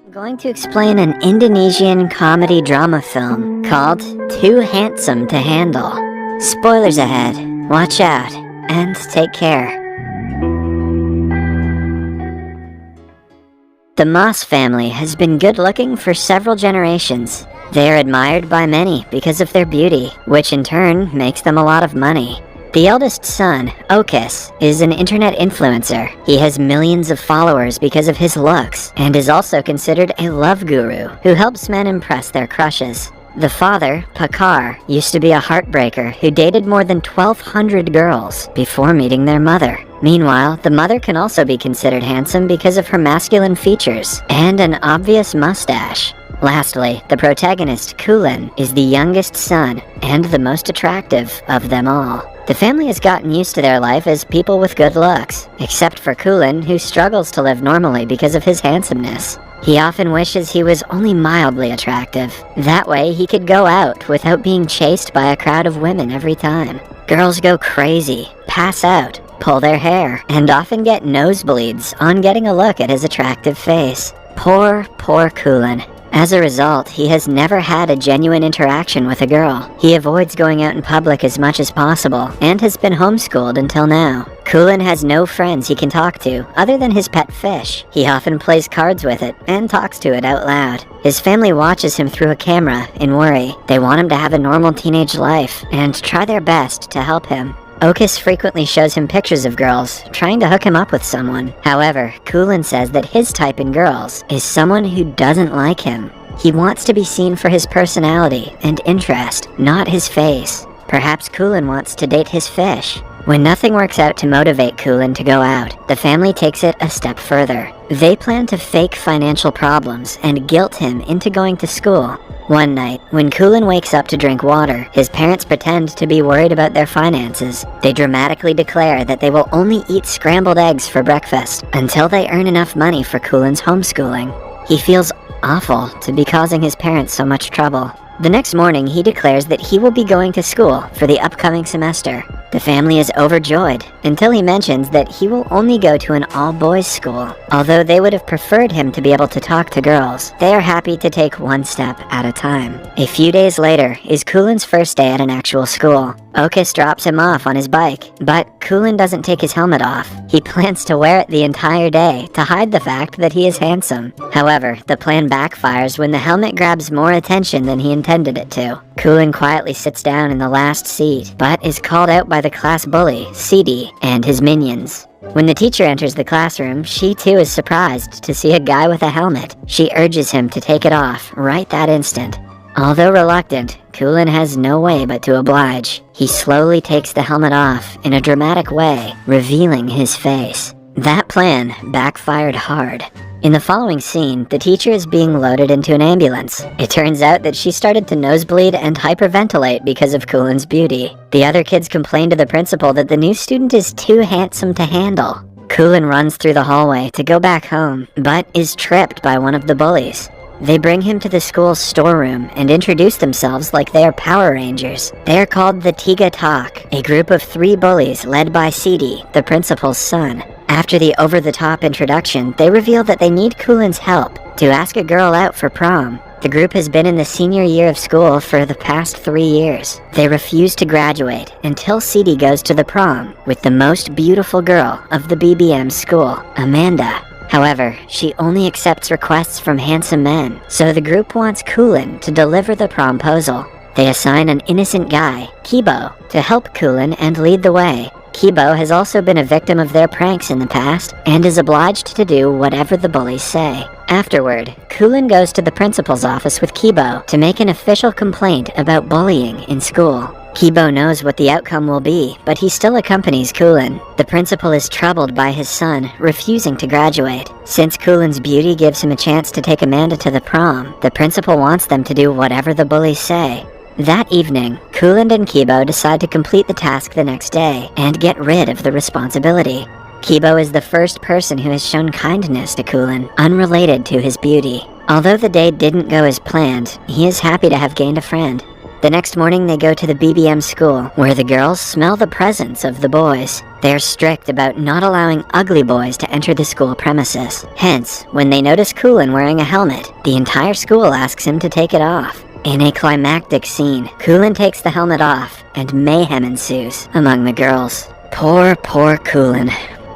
I'm going to explain an Indonesian comedy drama film called Too Handsome to Handle. Spoilers ahead, watch out, and take care. The Moss family has been good-looking for several generations. They are admired by many because of their beauty, which in turn makes them a lot of money. The eldest son, Otis, is an internet influencer. He has millions of followers because of his looks, and is also considered a love guru who helps men impress their crushes. The father, Pakar, used to be a heartbreaker who dated more than 1,200 girls before meeting their mother. Meanwhile, the mother can also be considered handsome because of her masculine features and an obvious mustache. Lastly, the protagonist, Kulin, is the youngest son and the most attractive of them all. The family has gotten used to their life as people with good looks, except for Kulin, who struggles to live normally because of his handsomeness. He often wishes he was only mildly attractive. That way he could go out without being chased by a crowd of women every time. Girls go crazy, pass out, pull their hair, and often get nosebleeds on getting a look at his attractive face. Poor Kulin. As a result, he has never had a genuine interaction with a girl. He avoids going out in public as much as possible, and has been homeschooled until now. Kulin has no friends he can talk to, other than his pet fish. He often plays cards with it, and talks to it out loud. His family watches him through a camera in worry. They want him to have a normal teenage life, and try their best to help him. Otis frequently shows him pictures of girls, trying to hook him up with someone. However, Kulin says that his type in girls is someone who doesn't like him. He wants to be seen for his personality and interest, not his face. Perhaps Kulin wants to date his fish. When nothing works out to motivate Kulin to go out, the family takes it a step further. They plan to fake financial problems and guilt him into going to school. One night, when Kulin wakes up to drink water, his parents pretend to be worried about their finances. They dramatically declare that they will only eat scrambled eggs for breakfast until they earn enough money for Kulin's homeschooling. He feels awful to be causing his parents so much trouble. The next morning, he declares that he will be going to school for the upcoming semester. The family is overjoyed until he mentions that he will only go to an all-boys school. Although they would have preferred him to be able to talk to girls, they are happy to take one step at a time. A few days later is Kulin's first day at an actual school. Otis drops him off on his bike, but Kulin doesn't take his helmet off. He plans to wear it the entire day to hide the fact that he is handsome. However, the plan backfires when the helmet grabs more attention than he intended it to. Kulin quietly sits down in the last seat, but is called out by the class bully, Sidi, and his minions. When the teacher enters the classroom, she too is surprised to see a guy with a helmet. She urges him to take it off right that instant. Although reluctant, Kulin has no way but to oblige. He slowly takes the helmet off in a dramatic way, revealing his face. That plan backfired hard. In the following scene, the teacher is being loaded into an ambulance. It turns out that she started to nosebleed and hyperventilate because of Kulin's beauty. The other kids complain to the principal that the new student is too handsome to handle. Kulin runs through the hallway to go back home, but is tripped by one of the bullies. They bring him to the school's storeroom and introduce themselves like they are Power Rangers. They are called the Tiga Tak, a group of 3 bullies led by Sidi, the principal's son. After the over-the-top introduction, they reveal that they need Kulin's help to ask a girl out for prom. The group has been in the senior year of school for the past 3 years. They refuse to graduate until Sidi goes to the prom with the most beautiful girl of the BBM school, Amanda. However, she only accepts requests from handsome men, so the group wants Kulin to deliver the promposal. They assign an innocent guy, Kibo, to help Kulin and lead the way. Kibo has also been a victim of their pranks in the past, and is obliged to do whatever the bullies say. Afterward, Kulin goes to the principal's office with Kibo to make an official complaint about bullying in school. Kibo knows what the outcome will be, but he still accompanies Kulin. The principal is troubled by his son refusing to graduate. Since Kulin's beauty gives him a chance to take Amanda to the prom, the principal wants them to do whatever the bullies say. That evening, Kulin and Kibo decide to complete the task the next day and get rid of the responsibility. Kibo is the first person who has shown kindness to Kulin, unrelated to his beauty. Although the day didn't go as planned, he is happy to have gained a friend. The next morning they go to the BBM school, where the girls smell the presence of the boys. They are strict about not allowing ugly boys to enter the school premises. Hence, when they notice Kulin wearing a helmet, the entire school asks him to take it off. In a climactic scene, Kulin takes the helmet off, and mayhem ensues among the girls. Poor Kulin.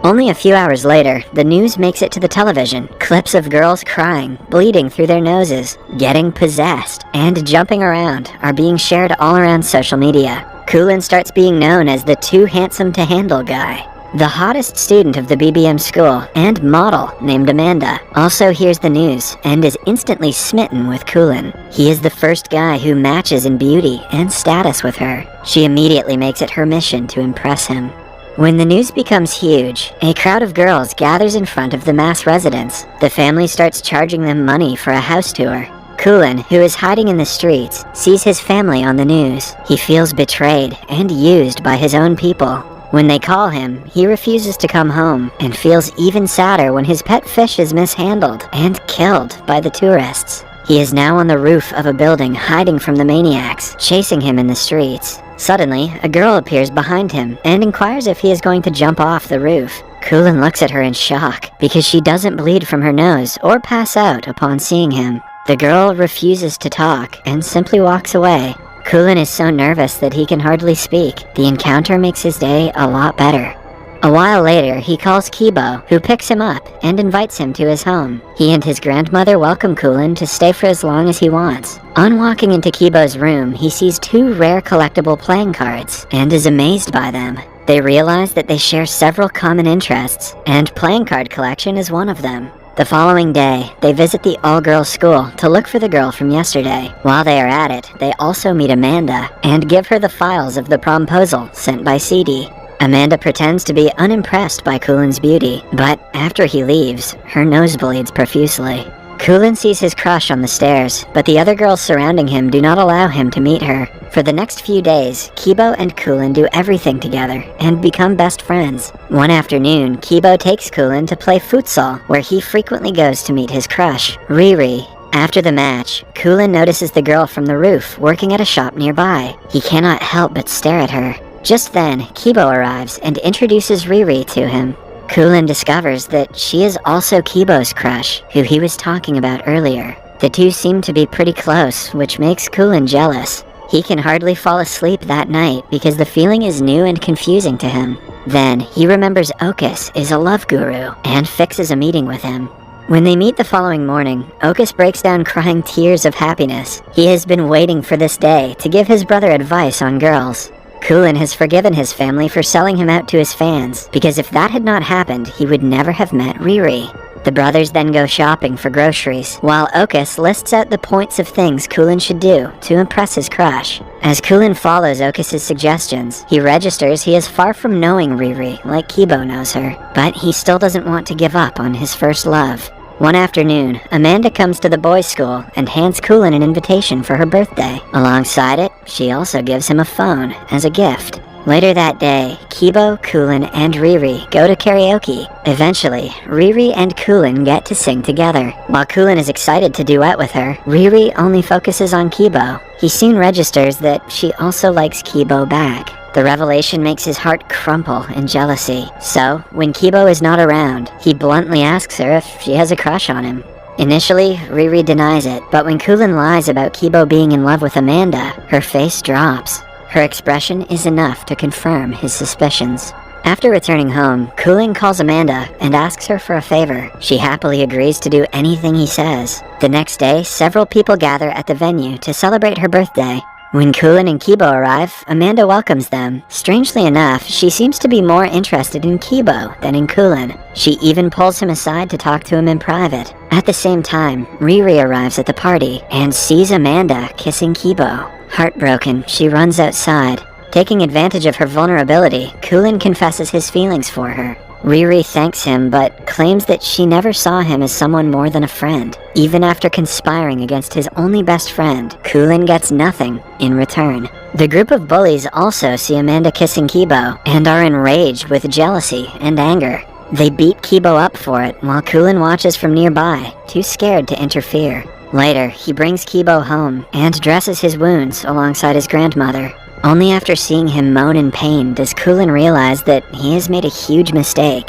Only a few hours later, the news makes it to the television. Clips of girls crying, bleeding through their noses, getting possessed, and jumping around are being shared all around social media. Kulin starts being known as the too handsome to handle guy. The hottest student of the BBM school and model named Amanda also hears the news and is instantly smitten with Kulin. He is the first guy who matches in beauty and status with her. She immediately makes it her mission to impress him. When the news becomes huge, a crowd of girls gathers in front of the mass residence. The family starts charging them money for a house tour. Kulin, who is hiding in the streets, sees his family on the news. He feels betrayed and used by his own people. When they call him, he refuses to come home and feels even sadder when his pet fish is mishandled and killed by the tourists. He is now on the roof of a building hiding from the maniacs, chasing him in the streets. Suddenly, a girl appears behind him and inquires if he is going to jump off the roof. Kulin looks at her in shock because she doesn't bleed from her nose or pass out upon seeing him. The girl refuses to talk and simply walks away. Kulin is so nervous that he can hardly speak. The encounter makes his day a lot better. A while later, he calls Kibo, who picks him up and invites him to his home. He and his grandmother welcome Kulin to stay for as long as he wants. On walking into Kibo's room, he sees 2 rare collectible playing cards and is amazed by them. They realize that they share several common interests, and playing card collection is one of them. The following day, they visit the all-girls school to look for the girl from yesterday. While they are at it, they also meet Amanda and give her the files of the promposal sent by CD. Amanda pretends to be unimpressed by Kulin's beauty, but after he leaves, her nose bleeds profusely. Kulin sees his crush on the stairs, but the other girls surrounding him do not allow him to meet her. For the next few days, Kibo and Kulin do everything together and become best friends. One afternoon, Kibo takes Kulin to play futsal, where he frequently goes to meet his crush, Riri. After the match, Kulin notices the girl from the roof working at a shop nearby. He cannot help but stare at her. Just then, Kibo arrives and introduces Riri to him. Kulin discovers that she is also Kibo's crush, who he was talking about earlier. The two seem to be pretty close, which makes Kulin jealous. He can hardly fall asleep that night because the feeling is new and confusing to him. Then, he remembers Okus is a love guru and fixes a meeting with him. When they meet the following morning, Okus breaks down crying tears of happiness. He has been waiting for this day to give his brother advice on girls. Kulin has forgiven his family for selling him out to his fans, because if that had not happened, he would never have met Riri. The brothers then go shopping for groceries, while Okus lists out the points of things Kulin should do to impress his crush. As Kulin follows Okus's suggestions, he registers he is far from knowing Riri like Kibo knows her, but he still doesn't want to give up on his first love. One afternoon, Amanda comes to the boys' school and hands Kulin an invitation for her birthday. Alongside it, she also gives him a phone as a gift. Later that day, Kibo, Kulin, and Riri go to karaoke. Eventually, Riri and Kulin get to sing together. While Kulin is excited to duet with her, Riri only focuses on Kibo. He soon registers that she also likes Kibo back. The revelation makes his heart crumple in jealousy. So, when Kibo is not around, he bluntly asks her if she has a crush on him. Initially, Riri denies it, but when Kulin lies about Kibo being in love with Amanda, her face drops. Her expression is enough to confirm his suspicions. After returning home, Kulin calls Amanda and asks her for a favor. She happily agrees to do anything he says. The next day, several people gather at the venue to celebrate her birthday. When Kulin and Kibo arrive, Amanda welcomes them. Strangely enough, she seems to be more interested in Kibo than in Kulin. She even pulls him aside to talk to him in private. At the same time, Riri arrives at the party and sees Amanda kissing Kibo. Heartbroken, she runs outside. Taking advantage of her vulnerability, Kulin confesses his feelings for her. Riri thanks him, but claims that she never saw him as someone more than a friend. Even after conspiring against his only best friend, Kulin gets nothing in return. The group of bullies also see Amanda kissing Kibo, and are enraged with jealousy and anger. They beat Kibo up for it, while Kulin watches from nearby, too scared to interfere. Later, he brings Kibo home and dresses his wounds alongside his grandmother. Only after seeing him moan in pain does Kulin realize that he has made a huge mistake.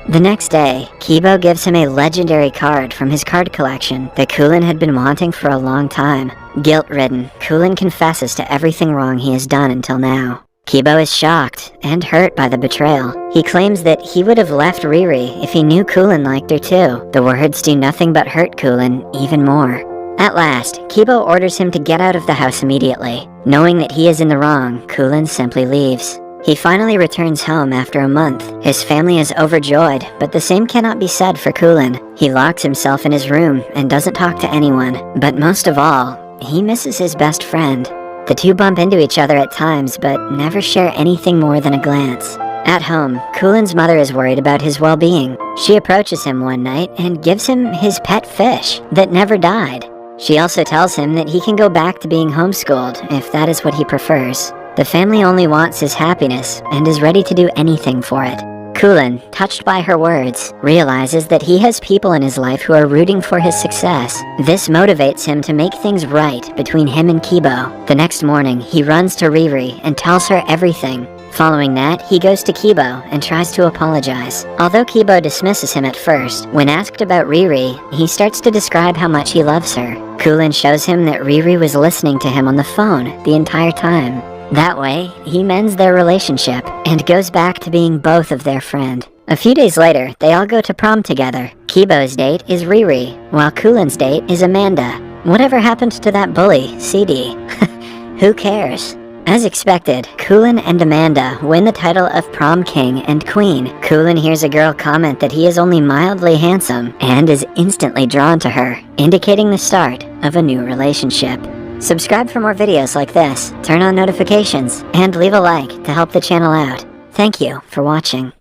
The next day, Kibo gives him a legendary card from his card collection that Kulin had been wanting for a long time. Guilt-ridden, Kulin confesses to everything wrong he has done until now. Kibo is shocked and hurt by the betrayal. He claims that he would have left Riri if he knew Kulin liked her too. The words do nothing but hurt Kulin even more. At last, Kibo orders him to get out of the house immediately. Knowing that he is in the wrong, Kulin simply leaves. He finally returns home after a month. His family is overjoyed, but the same cannot be said for Kulin. He locks himself in his room and doesn't talk to anyone. But most of all, he misses his best friend. The two bump into each other at times, but never share anything more than a glance. At home, Kulin's mother is worried about his well-being. She approaches him one night and gives him his pet fish that never died. She also tells him that he can go back to being homeschooled if that is what he prefers. The family only wants his happiness and is ready to do anything for it. Kulin, touched by her words, realizes that he has people in his life who are rooting for his success. This motivates him to make things right between him and Kibo. The next morning, he runs to Riri and tells her everything. Following that, he goes to Kibo and tries to apologize. Although Kibo dismisses him at first, when asked about Riri, he starts to describe how much he loves her. Kulin shows him that Riri was listening to him on the phone the entire time. That way, he mends their relationship and goes back to being both of their friend. A few days later, they all go to prom together. Kibo's date is Riri, while Kulin's date is Amanda. Whatever happened to that bully, CD? Who cares? As expected, Kulin and Amanda win the title of prom king and queen. Kulin hears a girl comment that he is only mildly handsome and is instantly drawn to her, indicating the start of a new relationship. Subscribe for more videos like this, turn on notifications, and leave a like to help the channel out. Thank you for watching.